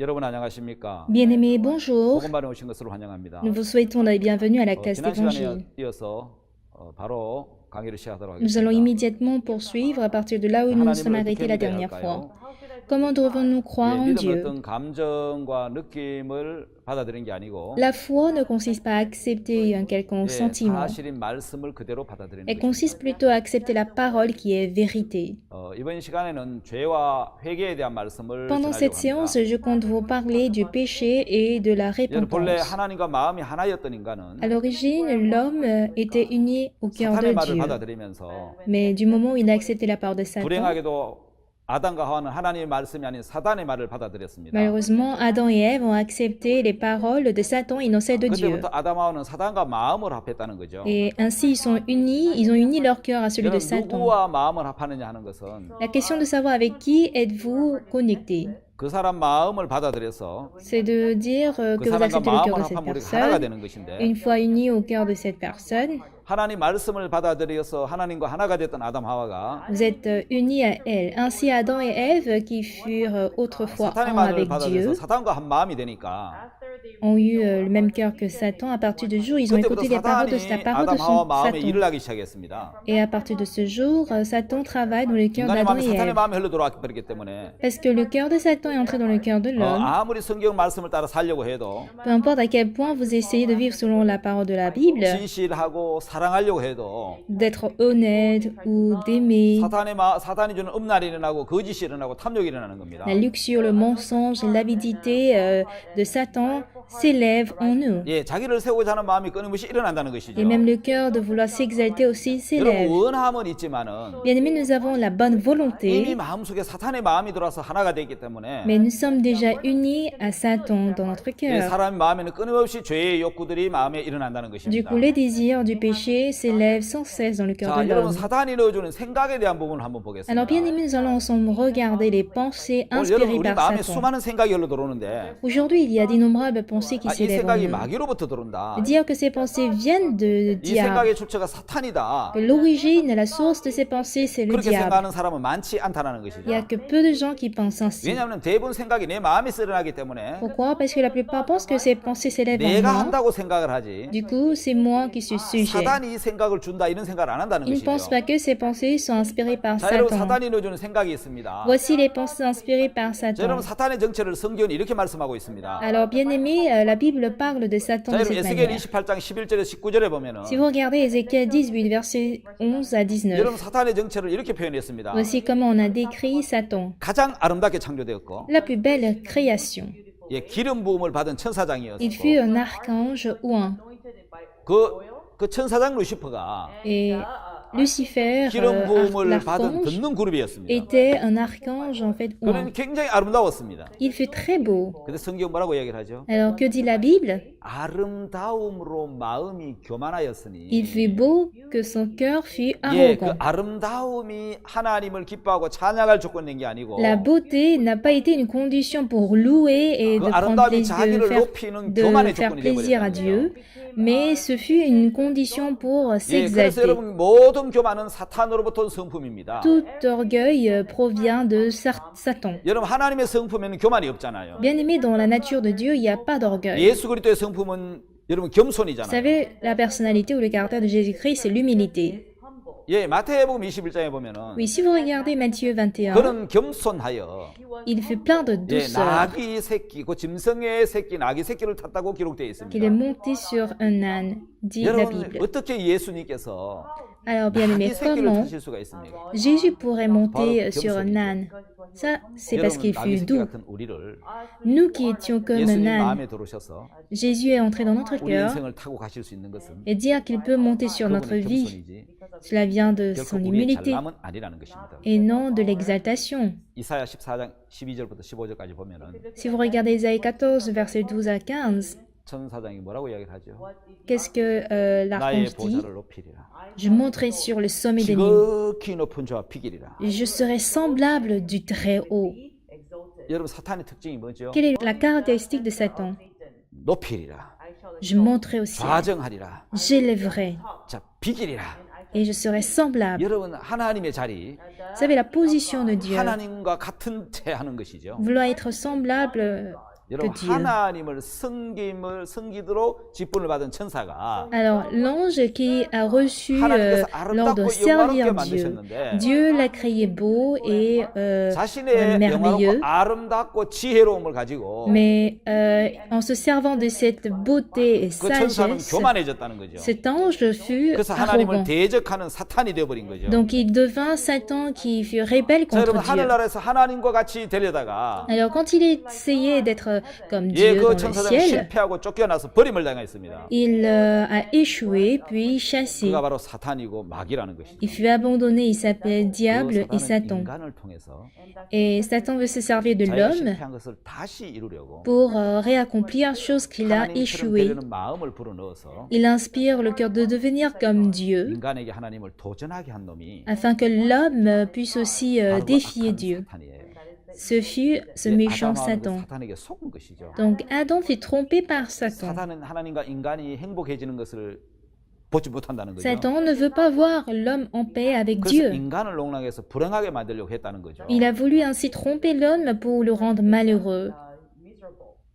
여러분 안녕하십니까? Bien-aimés, bonjour. 복음반에 오신 것을 환영합니다. Nous vous souhaitons la bienvenue à la classe 지난 시간에 d'évangile. 이어서 바로 강의를 시작하도록 Nous allons 하겠습니다. immédiatement poursuivre à partir de là où nous nous sommes arrêtés la dernière fois. Comment devons-nous croire en 믿음은 Dieu? 어떤 감정과 느낌을 받아들이는 게 아니고 La foi ne consiste pas à accepter un quelconque sentiment. 사실인 말씀을 그대로 받아들이는 Elle 것입니다. consiste plutôt à accepter la parole qui est vérité. 이번 시간에는 죄와 회개에 대한 말씀을 Pendant 전하려고 cette 합니다. séance, je compte vous parler du péché et de la 여러분 본래 repentance. 하나님과 마음이 하나였던 인간은 À l'origine, l'homme était uni au cœur 사탄의 de 말을 Dieu. 받아들이면서 Mais du moment où il a accepté la parole de Satan, 불행하게도 아담과 하와는 하나님의 말씀이 아닌 사단의 말을 받아들였습니다. malheureusement, Adam et Ève ont accepté les paroles de Satan et non celles de Dieu. 그때부터 아담하와는 사단과 마음을 합했다는 거죠. Et ainsi, ils ont uni leur cœur à celui de 여러분 Satan. 누구와 마음을 합하느냐 하는 것은 La question de savoir avec qui êtes-vous connecté, 그 사람 마음을 받아들여서 c'est de dire 그 que vous 사람과 acceptez le cœur 마음을 de cette 합하면 우리가 하나가 personne. 되는 것인데 Une fois unis au cœur de cette personne, 하나님 말씀을 받아들여서 하나님과 하나가 됐던 아담 하와가 vous êtes unis à elle. Ainsi, Adam et Ève, qui furent autrefois 사탄의 un 말을 avec 받아들여서 Dieu, 사탄과 한 마음이 되니까 ont eu le même cœur que Satan. À partir du jour, ils ont 그때부터 écouté les paroles de 사탄이 la parole de 아담 하와 마음에 Satan. 일을 하기 시작했습니다. Et à partir de ce jour, Satan travaille dans le cœur 인간의 d'Adam 마음이 et 사탄의 Ève. 마음에 흘러 들어왔기 때문에 Parce que le cœur de Satan est entré dans le cœur de l'homme. 아무리 성경 말씀을 따라 살려고 해도 Peu importe à quel point vous essayez de vivre selon la parole de la Bible, 진실하고 사랑하려고 해도 d'être honnête ou d'aimer, 사탄이 주는 음란이 일어나고 거짓이 일어나고 탐욕이 일어나는 겁니다. la luxure, le mensonge, l'avidité de Satan s'élève en nous. 예, 자기를 세우고자 하는 마음이 끊임없이 일어난다는 것이죠. Et même le cœur de vouloir s'exalter aussi 여러분 s'élève. 원함은 있지만은 Bien aimés, nous avons la bonne 이미 volonté, 마음속에 사탄의 마음이 들어와서 하나가 되기 때문에 mais nous sommes déjà unis à Satan dans notre 이 cœur. 사람의 마음에는 끊임없이 죄의 욕구들이 마음에 일어난다는 Du 것입니다. coup, les désirs du péché s'élèvent sans cesse dans le cœur 자, de 여러분 l'homme. 사탄이 넣어주는 생각에 대한 부분을 한번 Alors, 보겠습니다. bien aimés, nous allons ensemble regarder les pensées 오늘 여러분 inspirées 우리 par 마음에 Satan. 수많은 생각이 흘러 들어오는데 Aujourd'hui, il y a d'innombrables pensées qui 이 s'élèvent en 생각이 nous. 마귀로부터 들어온다. Dire que ces pensées viennent de 이 diable. 생각의 출처가 사탄이다. Que l'origine, la source de ces pensées, c'est le 그렇게 diable. 생각하는 사람은 많지 않다는 Il n'y a 것이죠. que peu de gens qui pensent ainsi. 왜냐하면 대부분 생각이 내 마음에 쓰러나기 때문에 Pourquoi? Parce que la plupart pensent que ces pensées s'élèvent en 내가 moi. 한다고 생각을 하지 Du coup, c'est moi qui suis sujet. 사단이 이 생각을 준다 이런 생각을 안 한다는 Ils ne pensent 것이죠. pas que ces pensées sont inspirées par 자, 여러분 Satan. 사단이 넣어주는 생각이 있습니다. Voici les pensées inspirées par 자, Satan. 여러분 사탄의 정체를 성경이 이렇게 말씀하고 있습니다. Alors, bien aimé, la Bible parle de Satan 자, de 여러분 cette 에스겔 manière. 28장 11절에 19절에 보면은 Si vous regardez Ézéchiel 18, versets 11 à 19, 여러분 사탄의 정체를 이렇게 표현했습니다. voici comment on a décrit Satan. 가장 아름답게 창조되었고 La plus belle création. 예, 기름 부음을 받은 Il 천사장이었고 fut un archange ou un. 그 천사장 루시퍼가 Et Lucifer, 기름 부음을 받은 l'archange, 듣는 그룹이었습니다. était un archange en fait ou un. 그는 굉장히 아름다웠습니다. Il fut très beau. 근데 성경 뭐라고 얘기를 하죠? Alors que dit la Bible? 아름다움으로 마음이 교만하였으니 Il fut beau que son cœur fut 예, 그 arrogant. 아름다움이 하나님을 기뻐하고 찬양할 조건인 게 아니고 La beauté n'a pas été une condition pour louer et 그 de prendre 아름다움이 plaisir, 자기를 높이는 de 교만의 faire 조건이 plaisir à 되어버렸다는 Dieu, 거예요. mais ce fut une condition pour 예, 그래서 s'exalter. 여러분 모든 교만은 사탄으로부터 온 성품입니다. Tout orgueil provient de Satan. 여러분 하나님의 성품에는 교만이 없잖아요. Bien aimé, dans la nature de Dieu, il n'y a pas d'orgueil. 예수 그리스도의 성품은 여러분 Vous 겸손이잖아요. savez, la personnalité ou le caractère de Jésus-Christ, c'est l'humilité. 예, 마태복음 21장에 보면은 Oui, si vous regardez Matthieu 21, 그는 겸손하여 il fut plein de 예, douceur, 나귀 새끼, 그 짐승의 새끼, 나귀 새끼를 탔다고 기록되어 qu'il est 있습니다. monté sur un âne, dit la 여러분 Bible. 어떻게 예수님께서 Alors, bien aimé, 나귀 새끼를 comment 타실 수가 있습니까? Jésus pourrait monter Par sur un âne? Ça, c'est parce 여러분 qu'il 나귀 fut 새끼 doux. 같은 우리를 Nous qui étions comme un 예수님 âne, 마음에 들어오셔서 Jésus est entré dans notre 우리 cœur 인생을 타고 가실 수 있는 것은 et dire qu'il peut monter sur notre 그분의 vie. 겸손이지 Cela vient de 결코 son 우리의 humilité 잘남은 아니라는 것입니다. et non de l'exaltation. 이사야 14장 12절부터 15절까지 보면은 Si vous regardez Isaïe 14, versets 12 à 15, 천사장이 뭐라고 이야기를 하죠? qu'est-ce que 나의 l'archange dit? 보좌를 높이리라. Je monterai sur le sommet des nues. 지극히 높은 자와 비기리라. Je serai semblable du Très-Haut. 여러분 사탄의 특징이 뭐죠? Quelle est la caractéristique de Satan? 높이리라. Je monterai au ciel. 좌정하리라. J'élèverai. 자, 비기리라. Et je serai semblable. 여러분 하나님의 자리, Vous savez, la position de Dieu. 하나님과 같은 채 하는 것이죠. Vouloir être semblable 여러분 Dieu. 하나님을 섬기도록 직분을 받은 천사가 Alors, l'ange qui a reçu 하나님께서 l'ordre de 아름답고 servir 영화롭게 Dieu, 만드셨는데 Dieu l'a créé beau et 자신의 merveilleux, 영화롭고 아름답고 지혜로움을 가지고 mais en se servant de cette beauté et 그 천사는 sagesse, 교만해졌다는 거죠. cet ange fut 그래서 하나님을 arrogant. 대적하는 사탄이 되어버린 거죠. Donc il devint Satan qui fut rebelle 자, 여러분 contre Dieu. 하늘나라에서 하나님과 같이 되려다가 Alors quand il essayait d'être comme 예, Dieu 그 dans le 천사장이 ciel, 실패하고 쫓겨나서 버림을 당했습니다. il a échoué puis chassé. 그가 바로 사탄이고 마귀라는 것이죠. Il fut abandonné, il s'appelait 그 Diable et 사탄은 Satan. 인간을 통해서 Et Satan veut se servir de 자기가 l'homme 실패한 것을 다시 이루려고 pour réaccomplir chose qu'il a 하나님처럼 échoué. 되려는 마음을 불어넣어서 Il inspire le cœur de devenir comme Dieu, 인간에게 하나님을 도전하게 한 놈이 afin que l'homme puisse aussi 바로 그 défier 악한 Dieu. 사탄이에요. Ce fut ce 예, méchant 아담하고 그 Satan. 사탄에게 속은 것이죠. Donc Adam fut trompé par Satan. 사탄은 하나님과 인간이 행복해지는 것을 보지 못한다는 거죠. Satan ne veut pas voir l'homme en paix avec 그래서 Dieu. 인간을 농락해서 불행하게 만들려고 했다는 거죠. Il a voulu ainsi tromper l'homme pour le rendre malheureux.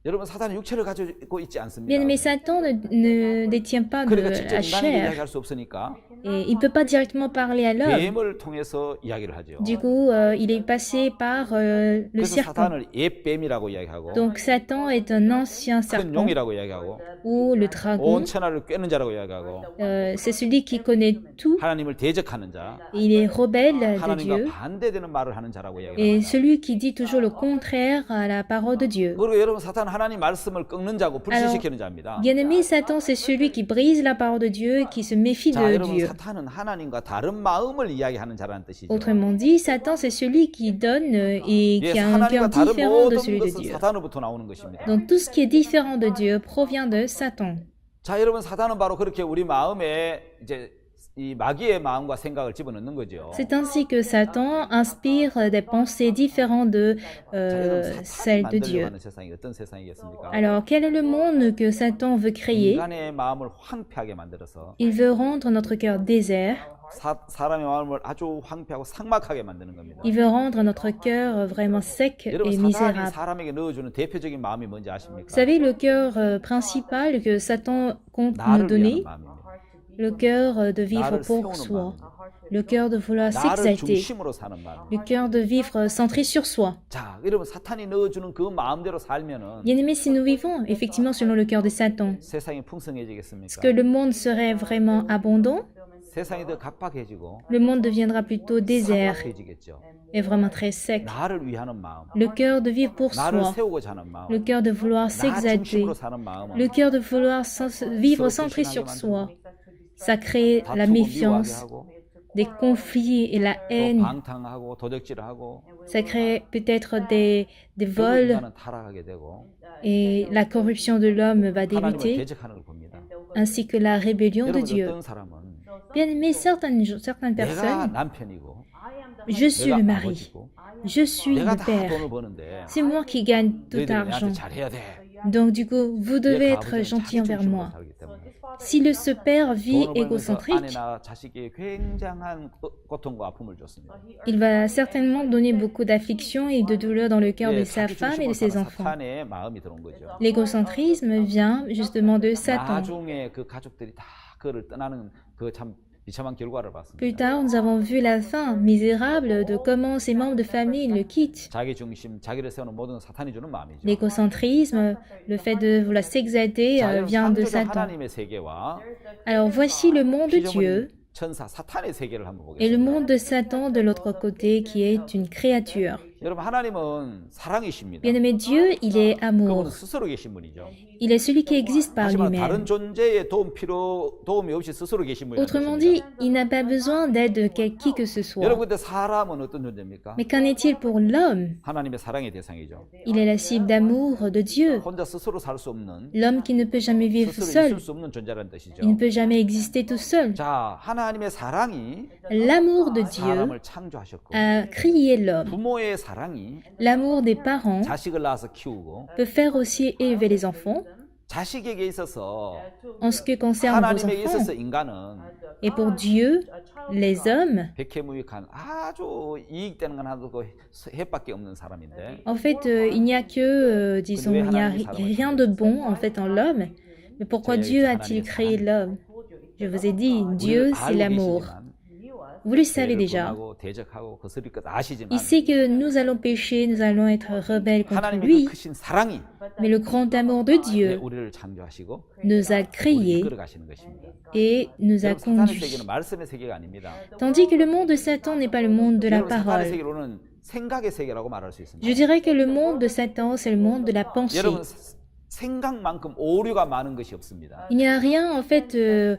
여러분 사탄은 육체를 가지고 있지 않습니다. Bien, mais Satan ne détient pas de 그러니까 직접 la 인간에게 chair 이야기할 수 없으니까 et il ne peut pas directement parler à l'homme. 뱀을 통해서 이야기를 하죠. Du coup, il est passé par le 그래서 serpent. 사탄을 옛뱀이라고 이야기하고 Donc Satan est un ancien 큰 serpent 용이라고 이야기하고 ou le dragon. 온 천하를 꿰는 자라고 이야기하고 C'est celui qui connaît tout. 하나님을 대적하는 자, Il est rebelle de 하나님과 Dieu 반대되는 말을 하는 자라고 et 이야기합니다. celui qui dit toujours le contraire à la parole de Dieu. 그리고 여러분 사탄은 하나님 말씀을 꺾는 자고 불신시키는 자입니다. Bien-aimé, Satan, c'est celui qui brise la parole de Dieu et qui se méfie 자, de 여러분 Dieu. 사탄은 하나님과 다른 마음을 이야기하는 자라는 뜻이죠. Autrement dit, Satan, c'est celui qui donne et 예, qui a un cœur 하나님과 다른 différent de 모든 celui de 것은 Dieu. 사탄으로부터 나오는 것입니다. Donc tout ce qui est différent de Dieu provient de Satan. 자, 여러분 사탄은 바로 그렇게 우리 마음에 이제 이 마귀의 마음과 생각을 집어넣는 거죠. C'est ainsi que Satan inspire des pensées différentes de 자, 여러분 사탄이 celles de 만들려고 Dieu. 하는 세상이 어떤 세상이겠습니까? Alors, quel est le monde que Satan veut créer? 인간의 마음을 황폐하게 만들어서 Il veut rendre notre cœur désert. 사람의 마음을 아주 황폐하고 삭막하게 만드는 겁니다. Il veut rendre notre cœur vraiment sec 여러분 et 사탄이 misérable. 사람에게 넣어주는 대표적인 마음이 뭔지 아십니까? Vous savez, le cœur principal que Satan compte nous 나를 donner, 위하는 마음입니다. le cœur de vivre 나를 pour 세우는 soi, 마음입니다. le cœur de vouloir 나를 s'exalter, 중심으로 사는 마음. le cœur de vivre centré sur soi. 자, 여러분 사탄이 넣어주는 그 마음대로 살면은 Bien aimé, si nous vivons effectivement selon le cœur de Satan, 세상이 est-ce 풍성해지겠습니까? que le monde serait vraiment abondant? 세상이 더 각박해지고 Le monde deviendra plutôt désert 삭막해지겠죠. et vraiment très sec. 나를 위하는 마음, Le cœur de vivre pour 나를 soi, 세우고자 하는 마음, le cœur de vouloir 나 s'exalter, 중심으로 사는 마음은 le cœur de vouloir vivre centré sur soi. Ça crée la 다투고 미워하게 méfiance, 하고 des conflits et la 또 haine. 방탕하고 도적질하고 Ça crée peut-être des 결국 vols 인간은 타락하게 되고 et la corruption de l'homme va 하나님을 débuter, 대적하는 걸 봅니다. ainsi que la rébellion de 여러분 Dieu. 어떤 사람은 Bien aimé, certaines 내가 personnes, 남편이고 je suis le 내가 mari, 아버지고 je suis 내가 le 다 père, 돈을 버는데 c'est moi qui gagne tout 너희들이 l'argent. 내한테 잘해야 돼. Donc du coup, vous devez 얘가 être 아버지는 gentil 자기 envers 중심으로 moi. 살기 때문에. Si ce père vit 돈을 벌면서 égocentrique, 아내나 자식이 굉장한 고통과 아픔을 줬습니다. il va certainement donner beaucoup d'affliction et de douleur dans le cœur 예, de sa 자기 femme et de 중심으로 ses 사는 enfants. 사탄의 마음이 들어온 거죠. L'égocentrisme vient justement de Satan. 나중에 그 가족들이 다 그를 떠나는 그 참 비참한 결과를 Plus 봤습니다. tard, nous avons vu la fin misérable de comment ses membres de famille le quittent. 자기 중심, 자기를 세우는 모든 사탄이 주는 마음이죠. L'égocentrisme, le fait de vouloir s'exalter, 자, 여러분, vient de 창조자 Satan. 하나님의 세계와 Alors voici le monde de Dieu 피조물인 천사 사탄의 세계를 한번 et le 보겠습니다. monde de Satan de l'autre côté qui est une créature. 여러분 하나님은 사랑이십니다. Bien-aimé Dieu, il est 그분은 amour. 스스로 계신 분이죠. Il est celui qui existe par 하지만 lui-même. 다른 존재의 도움이 없이 스스로 계신 분이라는 Autrement 것입니다. dit, il n'a pas besoin d'aide de qui que ce soit. 여러분 근데 사람은 어떤 존재입니까? Mais qu'en est-il pour l'homme? 하나님의 사랑의 대상이죠. Il est la cible d'amour de Dieu. 혼자 스스로 살 수 없는 L'homme qui ne peut jamais vivre 스스로 seul. 있을 수 없는 존재라는 뜻이죠. Il ne peut jamais exister tout seul. 자, 하나님의 사랑이 L'amour de Dieu 사람을 창조하셨고 a créé l'homme. 부모의 사랑이 L'amour des parents 자식을 낳아서 키우고 peut faire aussi élever les enfants. 자식에게 있어서 En ce qui concerne vos 하나님에게 있어서 enfants, 인간은 et pour Dieu, les hommes, 백해무익한 아주 이익되는 건 하나도 그 해밖에 없는 사람인데 en fait, il n'y a que, disons, il n'y a rien de bon en fait en l'homme. Mais pourquoi Dieu a-t-il créé l'homme? Je vous ai dit, Dieu, c'est l'amour. Vous le savez déjà. 대적하고 거스릴 것 아시지만 Il sait que nous allons pécher, nous allons être rebelles contre 하나님의 그 lui. 크신 사랑이 Mais le grand amour de Dieu 우리를 창조하시고 nous a 우리를 créés 이끌어 가시는 것입니다. et nous a 여러분, 사탄의 conduits. 세계는 말씀의 세계가 아닙니다. Tandis que le monde de Satan n'est pas le monde de la 여러분, 사탄의 parole. 세계로는 생각의 세계라고 말할 수 있습니다. Je dirais que le monde de Satan, c'est le monde de la pensée. 여러분 생각만큼 오류가 많은 것이 없습니다. Il n'y a rien, en fait, il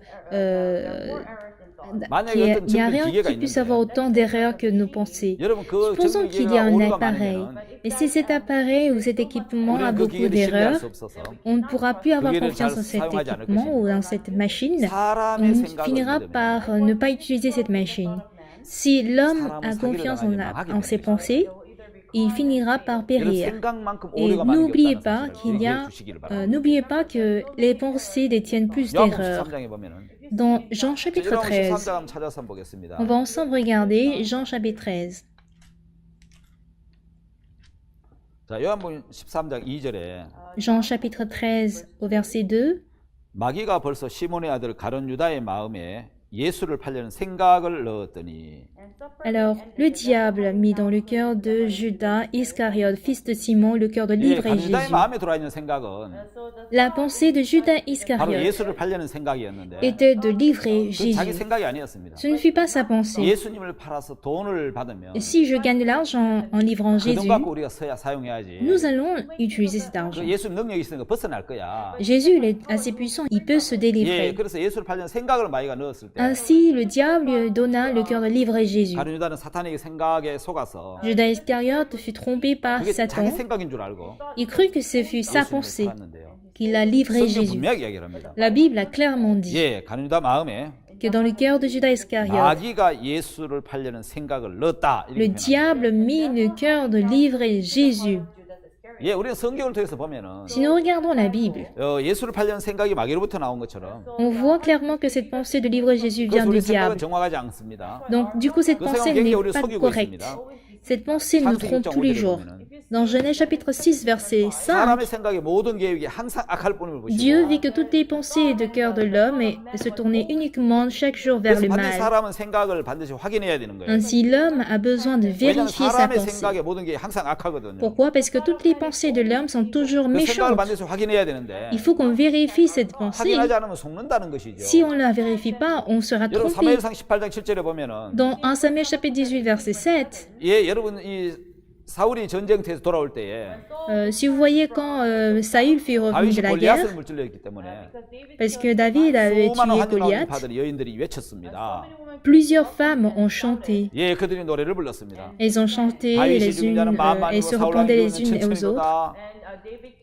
n'y a rien qui puisse avoir autant d'erreurs que nos pensées. 여러분 그 Supposons qu'il y a 전기기계가 un 오류가 appareil. 많으면 Et si cet appareil ou cet équipement a 우리는 그 beaucoup 기계를 신뢰할 d'erreurs, 수 없어서 on ne pourra plus avoir 기계를 confiance 잘 en cet 사용하지 않을 équipement ou 것입니다. dans cette machine. 사람의 On 생각을 finira 믿으면 par ne pas utiliser cette machine. Si l'homme a confiance en ses pensées, il finira par 여러분 périr. 생각만큼 Et 오류가 많은 게 n'oubliez 없다는 pas 사실을 qu'il y a, 기억해 주시기를 바랍니다. n'oubliez pas que les pensées détiennent plus 요한복음 d'erreurs. 13장에 보면은 Dans Jean chapitre 요한복음 13, 13장 한번 찾아서 한번 보겠습니다. on va ensemble regarder Jean chapitre 13. 자, 요한복음 13장 2절에 Jean chapitre 13 au verset 2. 마귀가 벌써 시몬의 아들 가룟 유다의 마음에 예수를 팔려는 생각을 넣었더니 Alors, le diable mit dans le cœur de Judas Iscariote, fils de Simon, le cœur de 예, livrer 가룟 유다의 Jésus. 마음에 들어와 있는 생각은 La pensée de Judas 바로 Iscariote 예수를 팔려는 생각이었는데 était de livrer 그 자기 Jésus. 생각이 아니었습니다. Ce ne fut pas sa pensée. 예수님을 팔아서 돈을 받으면 Si je gagne de l'argent en livrant 그 돈 Jésus, 갖고 우리가 사용해야지. nous allons utiliser cet 그 argent. 예수 능력이 있으니까 벗어날 거야. Jésus, il est assez puissant, il peut se 예, délivrer. 그래서 예수를 팔려는 생각을 마귀가 넣었을 때 Ainsi, le diable lui donna le cœur de livrer Jésus. 가룟 유다는 사탄에게 생각에 속아서 Judas Iscariote fut trompé par 그게 자기 Satan. 생각인 줄 알고 Il crut que ce fut sa 예수님을 pensée 팔았는데요. qu'il a livré 성경 Jésus. 분명하게 이야기를 합니다. La Bible a clairement dit 예, 가룟 유다 마음에 que dans le cœur de Judas Iscariote, 마귀가 예수를 팔려는 생각을 넣었다. 이렇게 le 표현합니다. diable mit le cœur de livrer Jésus. 예, 우리는 성경을 통해서 보면은 Si nous regardons la Bible, 예수를 팔려는 생각이 마귀로부터 나온 것처럼 on voit clairement que cette pensée de livrer Jésus 그래서 vient du 우리 생각은 diable. 정확하지 않습니다. Donc, du coup, cette 그 pensée 생각은 굉장히 n'est 우리를 pas 속이고 correcte. 있습니다. Cette pensée nous 창세기 trompe tous les 1.5절에 jours. 보면은 Dans Genèse chapitre 6, verset 5, 사람의 생각의 모든 계획이 항상 악할 뿐을 Dieu 보시고 vit que toutes les pensées de cœur de l'homme se tournaient uniquement chaque jour vers 그래서 le 반드시 mal. 사람은 생각을 반드시 확인해야 되는 거예요. Ainsi, l'homme a besoin de 왜냐하면 vérifier sa 사람의 pensée. 생각의 모든 게 항상 악하거든요. Pourquoi? Parce que toutes les pensées de l'homme sont toujours 그 생각을 méchantes. 반드시 확인해야 되는데 Il faut qu'on vérifie cette pensée. 확인하지 않으면 속는다는 것이죠. Si on ne la vérifie pas, on sera 여러분 trompé. 사무엘상 18장 7절에 보면은 Dans 1 Samuel chapitre 18, verset 7, 예, 여러분 이 사울이 전쟁터에서 돌아올 때에 si vous voyez quand Saül fut revenu 다윗이 de la guerre, 골리앗을 물질렀기 때문에 parce que David avait 수많은 tué 환영하는 Goliath, 파들이 여인들이 외쳤습니다. plusieurs femmes ont chanté. 예, 그들이 노래를 불렀습니다. Elles ont chanté 다윗이 les unes, 죽는 자는 마음만으로 elles se 사울 répondaient les 왕이 unes aux autres, 천천히로다.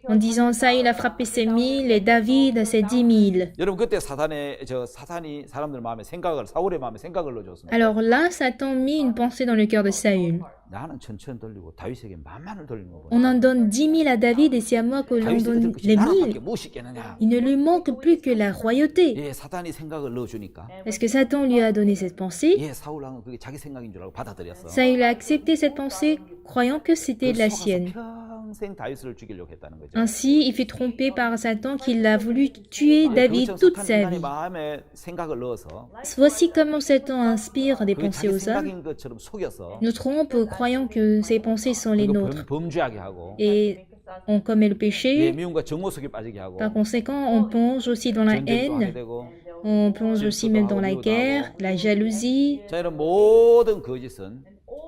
en disant Saül a frappé ses 1000 et David ses 10 000. 여러분 그때 사탄이 사람들 마음에 생각을 사울의 마음에 생각을 넣어줬습니다. Alors là, Satan mit une pensée dans le cœur de Saül. 나는 천천히 돌리고 다윗에게 만만을 돌리는 거 On 보니까 en donne 10 000 à David et c'est à moi que l'on 다윗이 donne 들을 것이 les 나라밖에 1000. 무엇이 있겠느냐. Il ne lui manque plus que la royauté. 예, 사탄이 생각을 넣어주니까 Parce que Satan lui a donné cette pensée. 예, 사울 왕은 그게 자기 생각인 줄 알고 받아들였어. Saül a accepté cette pensée, croyant que c'était de la 속아서 sienne. 평생 다윗을 죽이려고 했다는 거죠. Ainsi, il fut trompé par Satan qu'il a voulu tuer David 그것처럼 toute 사탄이 sa 인간의 vie. 마음에 생각을 넣어서 Voici comment Satan inspire des 그게 pensées 자기 aux hommes, 생각인 것처럼 속여서 nous trompe croyant que ces pensées sont les 그리고 nôtres. 범죄하게 하고 Et on commet le 예, péché. 미움과 정오 속에 빠지게 하고 Par conséquent, on plonge aussi dans la 전쟁도 하게 haine, 되고. on plonge aussi même dans la guerre, la jalousie. 자, 이런 모든 거짓은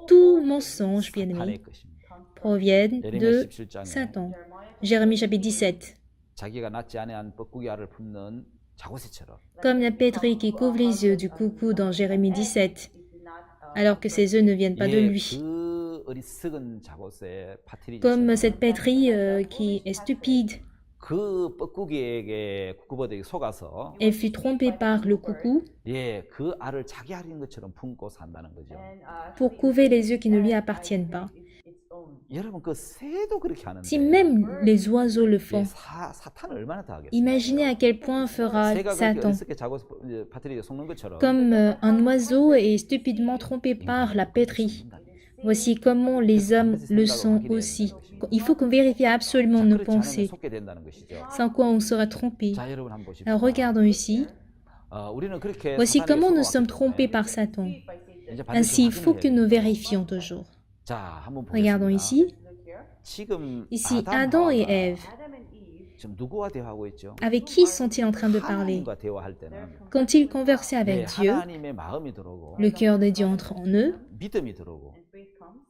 Tout mensonge, bien aimé, 사탄의 것입니다. proviennent 예레미야 de 17장에 Satan. Jérémie chapitre 17. 자기가 낳지 아니한 뻐꾸기 알을 품는 자고새처럼 Comme la pétrie qui couvre les yeux du coucou dans Jérémie 17, alors que ses œufs ne viennent pas de 예, lui. 그 어리석은 자고새 파티리처럼 Comme cette pétrie qui est stupide, 그 뻐꾸기에게 쿠쿠버드에게 속아서 elle fut trompée par le coucou 예, 그 알을 자기 알인 것처럼 품고 산다는 거죠. pour couver les œufs qui ne lui appartiennent pas. 여러분 그 새도 그렇게 하는데 Si même les oiseaux le 예, font, 사탄은 얼마나 더 하겠어요? imaginez à quel point fera 새가 그렇게 Satan. 어리석게 자고 파트리에 속는 것처럼 Comme un oiseau est stupidement trompé par la pétrie. Voici comment les hommes le sont aussi. Il faut qu'on vérifie absolument nos 그렇지 않으면 pensées, 속게 된다는 것이죠. sans quoi on sera trompé. 자, 여러분 한번 보십시오. Alors regardons ici. 우리는 그렇게 Voici 사탄에게 comment nous 속아왔기 sommes 때문에 trompés par Satan. 이제 Ainsi, il 반드시 faut que 확인해야 nous 돼요. vérifions toujours. 자, 한번 Regardons 보겠습니다. ici. 지금 Ici, Adam et Ève. 지금 누구와 대화하고 있죠? Avec qui sont-ils en train de parler? 하나님과 대화할 때는 Quand ils conversaient 네, avec Dieu, 하나님의 마음이 들어오고 le cœur de Dieu entre en eux, 믿음이 들어오고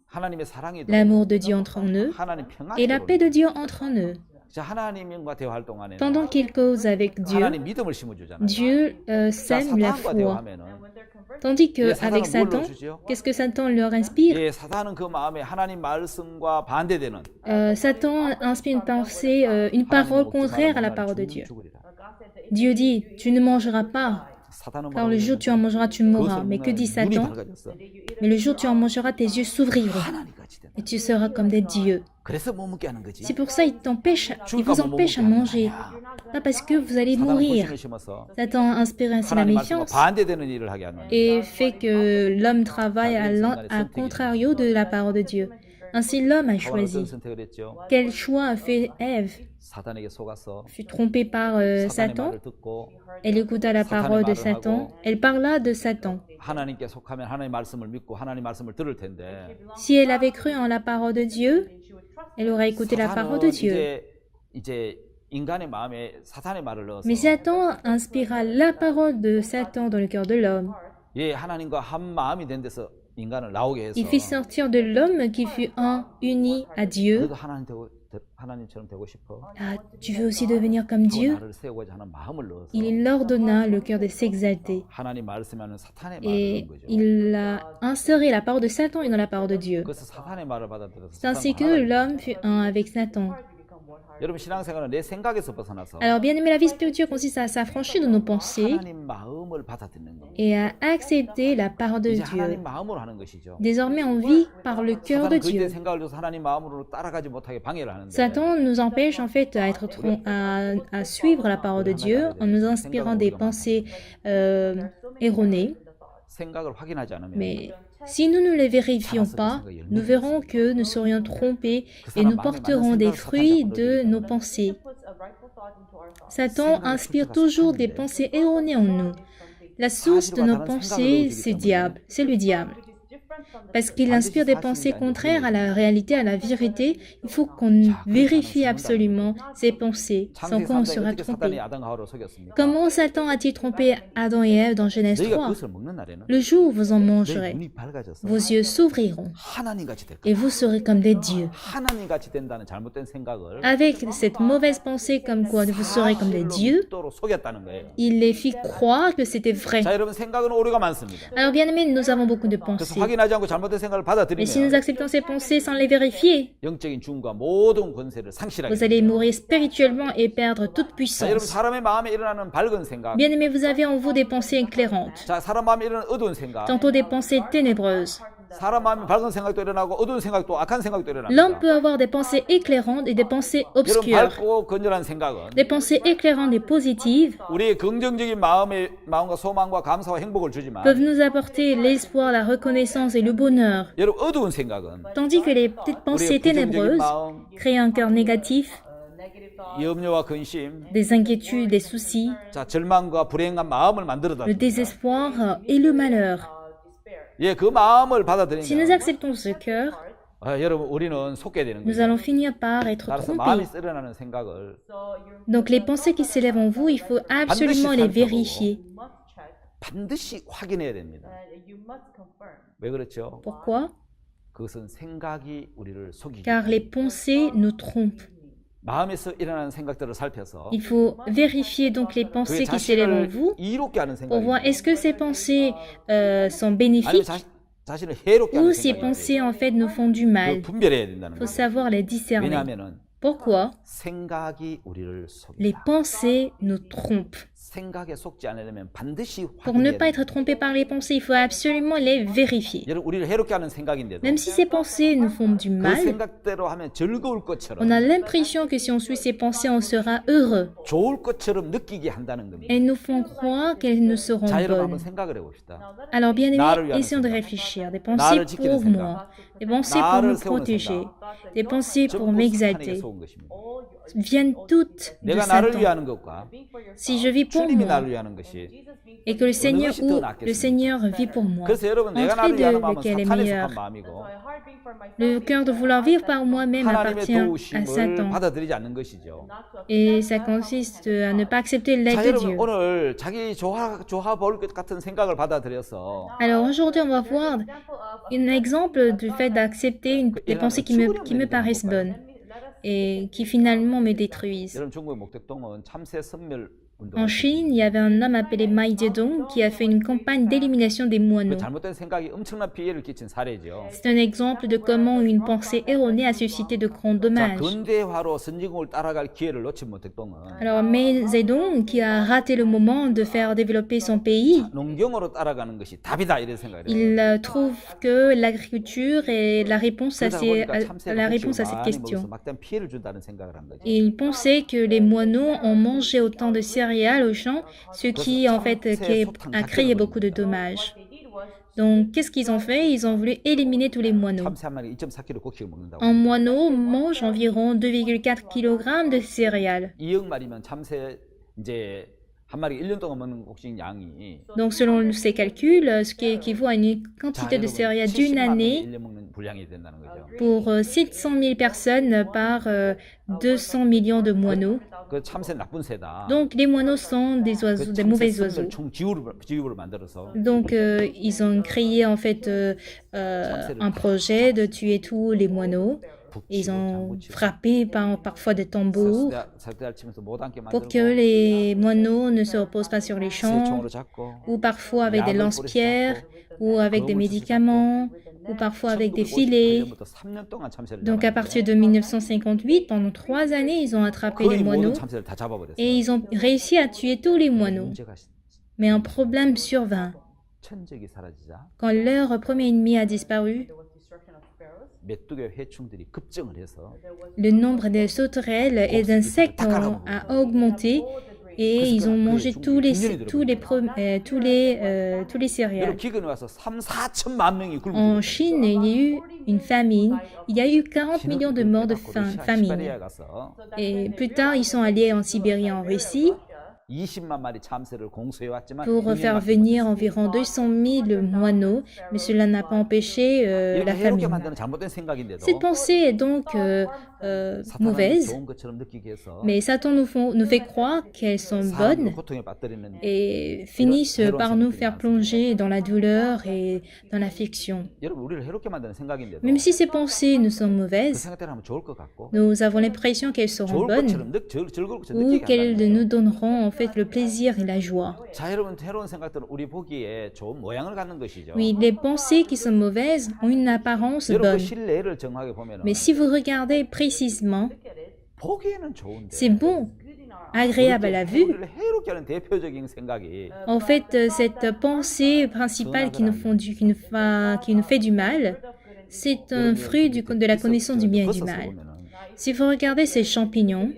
하나님의 사랑이 l'amour 들어오고 de Dieu entre en eux, 하나님 평안이 et la paix de 들어오고 Dieu entre en eux. 자, 하나님과 대화할 동안에는 Pendant qu'ils causent avec Dieu, 하나님 믿음을 심어주잖아요. Dieu 자, sème la 사탄과 foi. 대화하면은 Tandis 예, qu'avec 사탄은 뭘 Satan, 넣어주죠? qu'est-ce que Satan leur inspire? 예, 사탄은 그 마음에 하나님 말씀과 반대되는 Satan inspire une pensée, une parole contraire à la parole de Dieu. Dieu dit, tu ne mangeras pas, 사탄은 car le jour où tu en mangeras, tu mourras. Mais que dit 눈이 Satan? 밝아졌어. Mais le jour où tu en mangeras, tes yeux s'ouvriront 하나님같이 된다. et tu seras comme des dieux. 그래서 못 먹게 하는 거지. C'est pour ça il vous empêche à manger. Pas parce que vous allez 사탄은 mourir. 불신을 심어서 Satan inspire ainsi la 하나님 말씀과 méfiance 반대되는 일을 하게 하는 et fait que l'homme travaille à contrario de la parole de Dieu. Ainsi, l'homme a 하와는 어떤 choisi. 선택을 했죠? Quel choix a fait Ève? 사탄에게 속아서 Fut trompée par 사탄의 Satan. 말을 듣고 Elle écouta la parole de Satan. Elle parla de Satan. 하나님께 속하면 하나님 말씀을 믿고 하나님 말씀을 들을 텐데 Si elle avait cru en la parole de Dieu, elle aurait écouté la parole de 사탄은 Dieu. 이제 인간의 마음에 사탄의 말을 넣어서 Mais Satan inspira la parole de Satan dans le cœur de l'homme. 예, 하나님과 한 마음이 된 데서 인간을 나오게 해서 Il fit sortir de l'homme qui fut un uni à Dieu. 너도 하나님처럼 되고 싶어? Ah, tu veux aussi devenir comme 그 Dieu? 나를 세우고자 하는 마음을 넣어서 Il leur donna le cœur de s'exalter. 하나님 말씀하는 사탄의 말을 Et 넣은 거죠. il a inséré la parole de Satan et dans la parole de Dieu. 그래서 사탄의 말을 받아들여서 C'est ainsi que 사탄과 하나가 l'homme fut un avec Satan. 여러분 신앙생활은 내 생각에서 벗어나서 Alors, bien aimé, la vie spirituelle consiste à s'affranchir de nos pensées 하나님 마음을 받아들이는 겁니다. et à accepter la parole de 이제 Dieu. 하나님 마음으로 하는 것이죠. Désormais, on vit par le cœur de 사탄은 그때 Dieu. 생각을 줘서 하나님 마음으로 따라가지 못하게 방해를 하는데 Satan nous empêche en fait à suivre la parole de Dieu en nous inspirant des pensées erronées. 생각을 확인하지 않으면 Mais si nous ne les vérifions pas, nous verrons que nous serions trompés et nous porterons des fruits de nos pensées. Satan inspire toujours des pensées erronées en nous. La source de nos pensées, c'est le diable. Parce qu'il inspire des pensées contraires à la réalité, à la vérité, il faut qu'on vérifie absolument ces pensées, sans quoi on sera trompé. Comment Satan a-t-il trompé Adam et Ève dans Genèse 3? Le jour où vous en mangerez, vos yeux s'ouvriront et vous serez comme des dieux. Avec cette mauvaise pensée comme quoi vous serez comme des dieux, il les fit croire que c'était vrai. Alors bien aimés, nous avons beaucoup de pensées. Mais si nous acceptons ces pensées sans les vérifier, vous allez mourir spirituellement et perdre toute puissance. Bien aimé, vous avez en vous des pensées éclairantes, tantôt des pensées ténébreuses. L'homme peut avoir des pensées éclairantes et des pensées obscures. Des pensées éclairantes et positives peuvent nous apporter l'espoir, la reconnaissance et le bonheur. Tandis que les pensées ténébreuses créent un cœur négatif, des inquiétudes, des soucis, le désespoir et le malheur. Si nous acceptons ce cœur, nous allons finir par être trompés. Donc les pensées qui s'élèvent en vous, il faut absolument les vérifier. Pourquoi? Car les pensées nous trompent. Il faut vérifier donc les pensées qui s'élèvent en vous pour voir est-ce que ces pensées sont bénéfiques ou ces pensées en fait nous font du mal. Il faut savoir les discerner. Pourquoi? Les pensées nous trompent. 생각에 속지 않으려면 반드시 Pour ne 확인해야 pas 돼요. être trompé par les pensées, il faut absolument les vérifier. 여러분 우리를 해롭게 하는 생각인데도 Même si ces pensées nous font du 그 mal, 생각대로 하면 즐거울 것처럼 on a l'impression que si on suit ces pensées, on sera heureux. 좋을 것처럼 느끼게 한다는 겁니다. Elles nous font croire qu'elles nous seront 자, 여러분 한번 bonnes. 생각을 해봅시다. Alors, bien 나를 aimé, 위한 essayons de 생각. réfléchir. Des 나를 pensées 지키는 pour 생각. moi, des pensées pour 나를 me 세우는 protéger, 생각. des pensées pour 전부 사탄에게 m'exalter, 속은 것입니다. viennent toutes de 내가 나를 Satan. 위하는 것과 Si je vis pour 주님이 moi 나를 위하는 것이 et que le Seigneur 것이 더 ou 낫겠습니까? le Seigneur vit pour moi, 그래서 여러분 내가 entre les 나를 deux, 위하는 마음은 lequel est 사탄에 meilleur? 속한 마음이고 Le cœur de vouloir vivre par moi-même 하나님의 appartient à 도우심을 Satan. 받아들이지 않는 것이죠. Et ça consiste à ne pas accepter l'aide 자, de 여러분 Dieu. 오늘 자기 좋아 보일 것 같은 생각을 받아들여서 Alors aujourd'hui, on va voir un exemple du fait d'accepter des pensées qui me paraissent bonnes et qui finalement me détruisent. 여러분 중국의 목택동은 참새 선멸 운동. En Chine, il y avait un homme appelé Mao Zedong qui a fait une campagne d'élimination des 그 moineaux. 잘못된 생각이 엄청난 피해를 끼친 사례죠. C'est un exemple de comment une pensée erronée a suscité de grands 자, dommages. 근대화로 선진국을 따라갈 기회를 놓친 목택동은 Alors Mao Zedong, qui a raté le moment de faire développer son pays, 농경으로 따라가는 것이 답이다 이런 생각을 해요. il trouve que l'agriculture est la réponse à, 그러다 보니까 à 참새가 la 곡식을 réponse à cette 많이 먹어서 question. 막대한 피해를 준다는 생각을 한 거죠. Il pensait que les moineaux ont mangé autant de céréales au champ, ce qui en fait a créé beaucoup de dommages. Donc qu'est-ce qu'ils ont fait? Ils ont voulu éliminer tous les moineaux. 참새 한 마리 2.4kg 곡식을 먹는다고. Un moineau mange environ 2,4 kg de céréales. 2억 마리면 참새 이제 한 마리 1년 동안 먹는 곡식 양이 Donc selon ces calculs, ce qui équivaut à une 자, quantité de 여러분, céréales d'une 70만 명이 année 1년 먹는 분량이 된다는 거죠. pour 700 000 personnes par 200 millions de moineaux. 그 참새 나쁜 새다. Donc les moineaux sont des oiseaux, des mauvais oiseaux. 총 지구를 만들어서 Donc ils ont créé en fait un projet de tuer tous les moineaux. Ils ont frappé parfois des tambours 석대를 치면서 못 앉게 pour que 만들고 les moineaux ne se reposent pas sur les champs, 새총으로 잡고 ou parfois avec des lance-pierres, ou avec des médicaments, ou parfois avec des filets. 3년 동안 참새를 Donc à partir de 1958, pendant 3 années, ils ont attrapé les 거의 모든 moineaux 참새를 다 잡아버렸어요. et ils ont réussi à tuer tous les moineaux. 문제가 Mais un problème survint. 천적이 사라지자 Quand leur premier ennemi a disparu, 메뚜기 해충들이 급증을 해서 le nombre de sauterelles et d'insectes a augmenté et ils ont mangé tous les céréales. 여러분 기근이 와서 3, 4천만 명이 굶고 En Chine, il y a eu une famine. Il y a eu 40 millions de morts de famine. 시베리아에 가서 Et plus tard, ils sont allés en Sibérie, en Russie, 20만 마리 참새를 공수해 왔지만 pour faire venir environ 200 000 moineaux, mais cela n'a pas empêché la 이렇게 해롭게 famine. 만드는 잘못된 생각인데도 Cette pensée est donc 사탄은 mauvaise, 좋은 것처럼 느끼게 해서 mais Satan nous fait croire qu'elles sont bonnes 사람을 고통에 빠뜨리는 et finissent par nous faire plonger dans la douleur et dans l'affliction. 여러분 우리를 해롭게 만드는 생각인데도 Même si ces pensées nous sont 그 mauvaises, 생각대로 하면 좋을 것 같고 nous avons l'impression qu'elles seront 좋을 bonnes 것처럼 즐거울 것처럼 ou 느끼게 qu'elles 한다는 nous 거예요. donneront en fait le plaisir et la joie. 자 여러분 새로운 생각들은 우리 보기에 좋은 모양을 갖는 것이죠. Oui, les pensées qui sont mauvaises ont une apparence 여러분 그 bonne. 실내를 정확하게 보면 Mais si vous regardez précisément, 보기에는 좋은데 c'est bon, agréable à la vue. 우리를 해롭게 하는 대표적인 생각이 En fait, cette pensée principale qui nous fait du mal, c'est un fruit de la connaissance du bien et du mal. Si vous regardez ces champignons,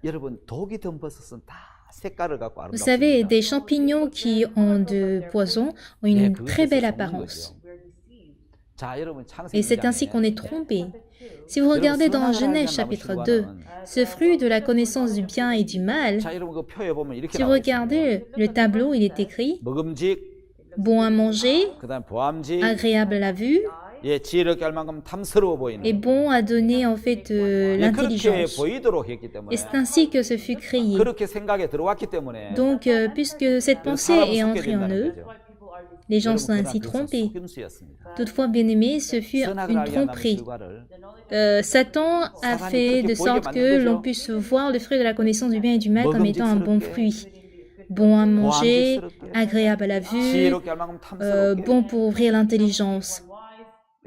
여러분 독이 든 버섯은 다 색깔을 갖고 vous savez, 아름답습니다. des champignons qui ont de poison ont une très belle apparence. 자, 여러분 창세기 Et c'est ainsi qu'on est trompé. Si vous regardez dans Genèse chapitre 2, ce fruit de la connaissance du bien et du mal, 자, 여러분 그 표에 보면 이렇게 si vous 나와 있습니다. regardez le tableau, il est écrit 먹음직, bon à manger, 그다음 보암직, agréable à la vue 예, 지혜롭게 할 만큼 탐스러워 보이는. et bon à donner en fait 예, 그렇게 l'intelligence. 보이도록 했기 때문에 Et c'est ainsi que ce fut créé. 그렇게 생각에 들어왔기 때문에 Donc, puisque cette pensée 사람은 est 속게 entrée en 된다는 eux, 거죠. les gens 여러분, sont 그러나 ainsi 그것은 trompés. 속임수였습니다. Toutefois, bien-aimés, ce fut 선악을 une 알게 한다는 tromperie. 결과를 Satan a fait de sorte que l'on puisse voir le fruit de la connaissance du bien et du mal comme étant un bon fruit. Bon à manger, agréable à la vue, 지혜롭게 할 만큼 탐스럽게 bon pour ouvrir l'intelligence.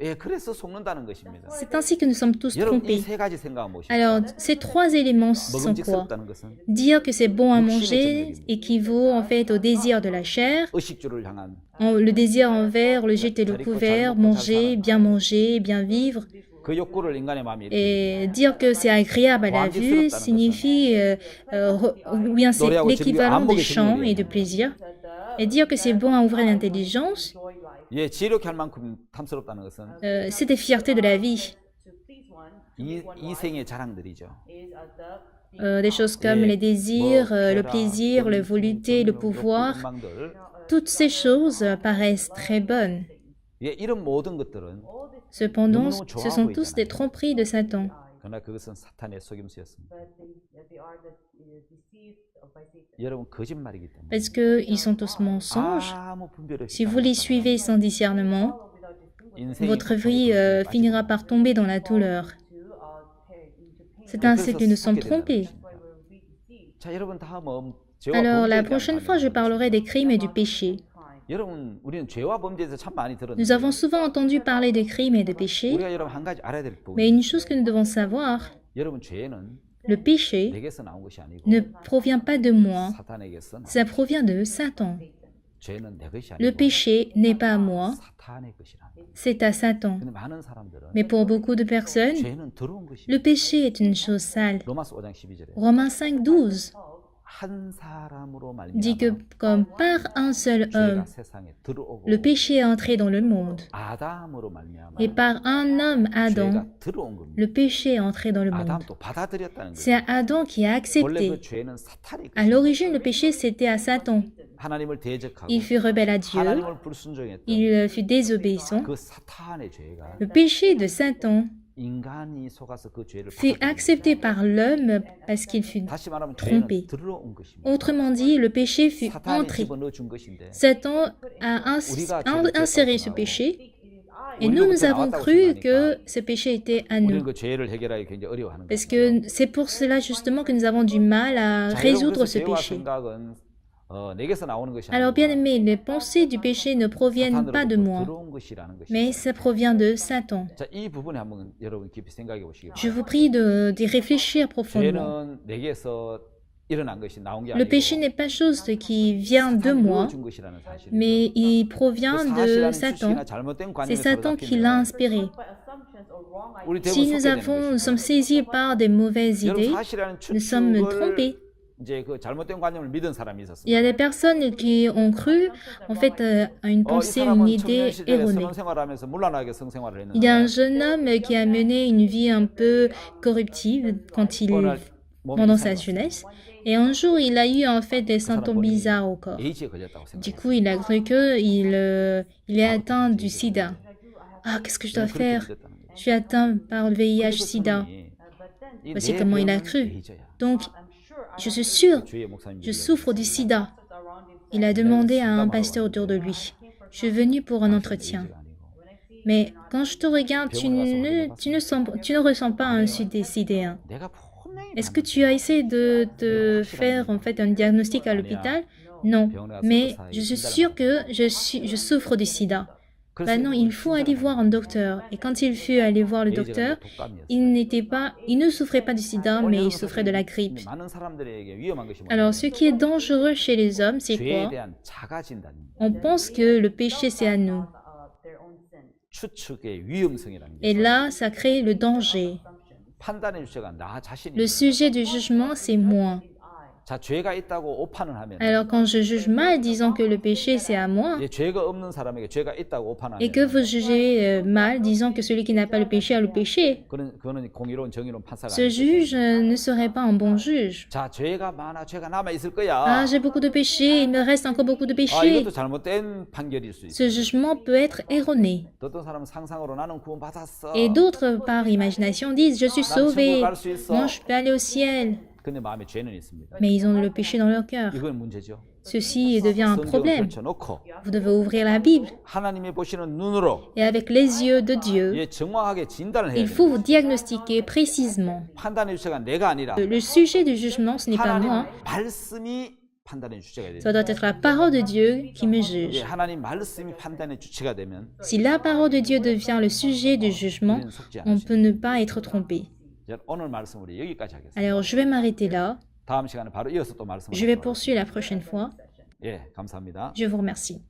예, 그래서 속는다는 것입니다. C'est ainsi que nous sommes tous 여러분 이 trompés. 세 가지 생각은 무엇입니까? Alors, ces trois éléments sont quoi? 먹음직스럽다는 것은 Dire que c'est bon à manger équivaut en fait au désir de la chair, 의식주를 향한 le désir envers le jeter le couvert, manger, bien vivre. 그 욕구를 인간의 마음이 일으킵니다. Et dire que c'est agréable à la vue signifie, ou bien c'est l'équivalent de chant et de plaisir. Et dire que c'est bon à ouvrir l'intelligence, 예, 지혜롭게 할 만큼 탐스럽다는 것은 c'est des fiertés de la vie. 이 생의 자랑들이죠. Des choses comme les désirs, le plaisir, la volonté, le pouvoir, 욕망들. toutes ces choses paraissent très bonnes. 예, 이런 모든 것들은 Cependant, ce sont tous des tromperies de Satan. 그러나 그것은 사탄의 속임수였습니다. 여러분 거짓말이기 때문에 Parce qu'ils sont tous mensonges. 아무 분별 없이 Si vous les suivez sans discernement, 인생이 votre vie finira par tomber dans la douleur. C'est ainsi que nous sommes trompés. 자, 여러분 다음은 죄와 Alors, la 범죄에 대한 prochaine fois, je 말입니다. parlerai des crimes et du péché. 여러분 우리는 죄와 범죄에서 참 많이 Nous 들었는데 avons souvent entendu parler de crimes et de péchés, 우리가 여러분 한 가지 알아야 될 부분. mais une chose que nous devons savoir, 여러분 죄는 le péché 내게서 나온 것이 아니고 ne provient pas de moi, 사탄에게서 나온 ça provient de Satan. 죄는 내 것이 Le 아니고 péché n'est pas à moi, 사탄의 것이라. c'est à Satan. 근데 많은 사람들은 Mais pour beaucoup de personnes, 죄는 더러운 것이. le péché est une chose sale. 로마서 5장 12절에 Romains 5,12 한 사람으로 dit que 말미암아 comme par un seul homme, 죄가 세상에 들어오고 le péché est entré dans le monde, 아담으로 말미암아 et par un homme, Adam, 죄가 들어온 겁니다. le péché est entré dans le monde. 아담도 받아들였다는 거예요. C'est Adam qui a 원래 accepté. 그 죄는 사탄의 À 것이에요. l'origine, le péché, c'était à Satan. 하나님을 대적하고 Il fut rebelle à Dieu, 하나님을 불순종했던 il fut désobéissant. 그 사탄의 죄가 Le péché de Satan 인간이 속아서 그 죄를 fut 받아들인 accepté par l'homme parce qu'il fut... 거예요. 다시 말하면 trompé. 죄는 들어온 것입니다. Autrement dit, le péché fut 사탄이 entré. 집어넣어 준 것인데 Satan a inséré ce péché et nous avons cru que ce péché était à 우리는 nous. 그 죄를 해결하기 굉장히 어려워하는 Parce 거예요. que c'est pour cela justement que nous avons du mal à 자, 여러분, résoudre 그래서 ce 죄와 péché. 생각은 내게서 나오는 것이 Alors 아니고 bien aimé, les pensées du péché ne proviennent pas de 사탄으로부터 moi, 들어온 것이라는 것이죠. mais ça provient de Satan. 자, 이 부분에 한번 여러분 깊이 생각해 보시기 Je 바랍니다. vous prie d'y réfléchir profondément. 죄는 내게서 일어난 것이 나온 게 Le péché 아니고 n'est pas chose qui vient de moi, 준 것이라는 사실이죠. mais il provient 그 de 사실이라는 Satan. 추측이나 잘못된 C'est 관념에 Satan qui l'a inspiré. 우리 대부분 Si nous 속게 되는 nous sommes 것이죠. saisis par des mauvaises 여러분 idées, 사실이라는 nous sommes 추측을 trompés. 이제 그 잘못된 관념을 믿은 사람이 Il y 있었어요. a des personnes qui ont cru, en fait, à une 이 pensée, une 사람은 idée 청년 시절에 erronée. 선원생활하면서 문란하게 성생활을 Il y a un 했는데 jeune homme qui a mené une vie un peu corruptive 어느 날 몸이 pendant sa 이상해졌어요. jeunesse. Et un jour, il a eu en fait des 그 사람 symptômes 본인이 bizarres au corps. 에이즈에 걸렸다고 Du 생각해요. coup, il a cru qu'il est atteint du sida. Ah, qu'est-ce que je dois faire? Je suis atteint par le VIH-Sida. Voici comment il a cru. Donc, je suis sûr, je souffre du sida. Il a demandé à un pasteur autour de lui. Je suis venu pour un entretien. Mais quand je te regarde, tu ne ressens pas un sidéen. Est-ce que tu as essayé de faire en fait un diagnostic à l'hôpital? Non, mais je suis sûre que je souffre du sida. Ben non, il faut aller voir un docteur. Et quand il fut allé voir le docteur, il ne souffrait pas du sida, mais il souffrait de la grippe. Alors, ce qui est dangereux chez les hommes, c'est quoi? On pense que le péché, c'est à nous. Et là, ça crée le danger. Le sujet du jugement, c'est moi. 자, 죄가 있다고 오판을 하면 Alors quand je juge mal, disant que le péché c'est à moi, 이제 죄가 없는 사람에게 죄가 있다고 오판하면 et que vous jugez mal, disant que celui qui n'a pas le péché a le péché, 그거는 공의로운 정의로운 판사가 ce juge ne serait pas un bon juge. 자, 죄가 많아. 죄가 남아 있을 거야. Ah, j'ai beaucoup de péchés, il me reste encore beaucoup de 아, péchés. 이것도 잘못된 판결일 수 있어. Ce jugement peut être erroné. 어떤 사람은 상상으로 나는 구원받았어. Et d'autres, par imagination, disent, je suis 난 천국 sauvé, 갈 수 있어. moi je peux aller au ciel. 근데 마음에 죄는 있습니다. Mais ils ont le péché dans leur cœur. 이건 문제죠. Ceci devient un 성경을 problème. 펼쳐놓고 Vous devez ouvrir la Bible. 하나님이 보시는 눈으로 Et avec les yeux de Dieu, 예, 정확하게 진단을 해야 il 돼요. faut vous diagnostiquer précisément. 판단의 주체가 내가 아니라 Le sujet du jugement, ce n'est pas 하나님 moi, 말씀이 판단의 주체가 Ça doit 됩니다. être la parole de Dieu qui me 예, juge. 하나님 말씀이 판단의 주체가 되면 Si la parole de Dieu devient le sujet du jugement, 우리는 속지 on peut 않으십니다. ne pas être trompé. 이제 오늘 말씀 우리 여기까지 하겠습니다. Alors, je vais m'arrêter là. 다음 시간에 바로 이어서 또 말씀을 Je vais 하도록 poursuivre la prochaine fois. 하겠습니다. 예, 감사합니다. Je vous remercie.